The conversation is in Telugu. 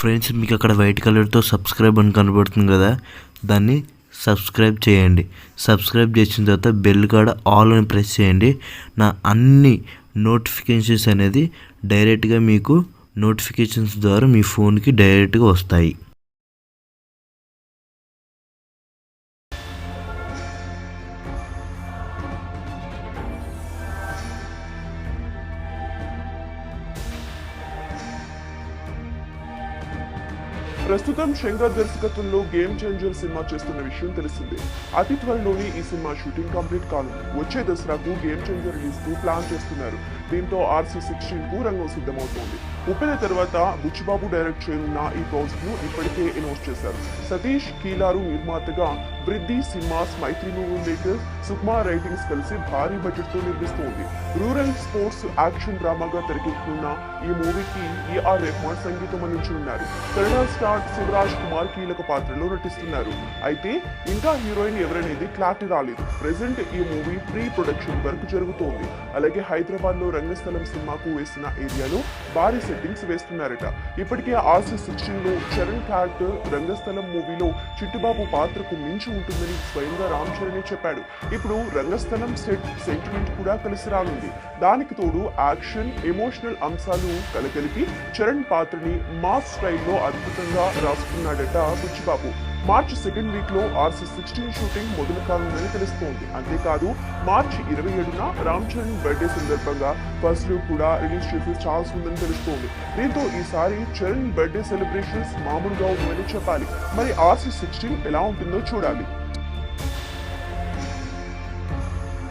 ఫ్రెండ్స్, మీకు అక్కడ వైట్ కలర్తో సబ్స్క్రైబ్ అని కనబడుతుంది కదా, దాన్ని సబ్స్క్రైబ్ చేయండి. సబ్స్క్రైబ్ చేసిన తర్వాత బెల్ కాడ ఆల్ అని ప్రెస్ చేయండి. నా అన్ని నోటిఫికేషన్స్ అనేది డైరెక్ట్గా మీకు నోటిఫికేషన్స్ ద్వారా మీ ఫోన్కి డైరెక్ట్గా వస్తాయి. ప్రస్తుతం శంకర్ దర్శకత్వంలో గేమ్ చేంజర్ సినిమా చేస్తున్న విషయం తెలిసిందే. అతి త్వరలోనే ఈ సినిమా షూటింగ్ కంప్లీట్ కానుంది. వచ్చే దసరాకు గేమ్ చేంజర్ రిలీజ్ కు ప్లాన్ చేస్తున్నారు. దీంతో RC16 కు రంగం సిద్ధమవుతోంది. ఉప్పెన తర్వాత బుచ్చిబాబు డైరెక్ట్ చేయనున్న ఈ ప్రాజెక్ట్ ను ఇప్పటికే అనౌన్స్ చేశారు. సతీష్ కీలారు నిర్మాతగా వృద్ధి సినిమాస్, మైత్రి మూవీ మేకర్స్, సుకుమా రైటింగ్స్ కలిసి భారీ బడ్జెట్ తో నిర్మిస్తోంది. రూరల్ స్పోర్ట్స్ యాక్షన్ డ్రామాగా తెరకెక్కుతున్న ఈ మూవీకి AR రెహమాన్ సంగీతం అందించనున్నారు. కన్నడ స్టార్ శివరాజ్ కుమార్ కీలక పాత్రలో నటిస్తున్నారు. అయితే ఇంకా హీరోయిన్ ఎవరనేది క్లారిటీ రాలేదు. ప్రెసెంట్ ఈ మూవీ ప్రీ ప్రొడక్షన్ వర్క్ జరుగుతోంది. అలాగే హైదరాబాద్ లో రంగస్థలం సినిమాకు వేసిన ఏరియాలో భారీ సెట్టింగ్స్ వేస్తున్నారట. ఇప్పటికే RC16 లో చరణ్ క్యారెక్టర్ రంగస్థలం మూవీలో చిట్టుబాబు పాత్రకు మించి ఉంటుందని స్వయంగా రామ్ చరణ్ చెప్పాడు. ఇప్పుడు రంగస్థలం సెంటిమెంట్ కూడా కలిసి రానుంది. దానికి తోడు యాక్షన్, ఎమోషనల్ అంశాలు కలగలిపి చరణ్ పాత్రని మాస్ స్టైల్లో అద్భుతంగా రాసుకున్నాడట బుచ్చిబాబు. మార్చి 2nd వీక్ లో RC16 షూటింగ్ మొదలు కానుందని తెలుస్తోంది. అంతేకాదు మార్చి 27న రామ్ చరణ్ బర్త్డే సందర్భంగా ఫస్ట్ లుక్ కూడా రిలీజ్ చేసే ఛాన్స్ ఉందని తెలుస్తోంది. దీంతో ఈసారి చరణ్ బర్త్డే సెలబ్రేషన్స్ మామూలుగా ఉందని చెప్పాలి. మరి RC16 ఎలా ఉంటుందో చూడాలి.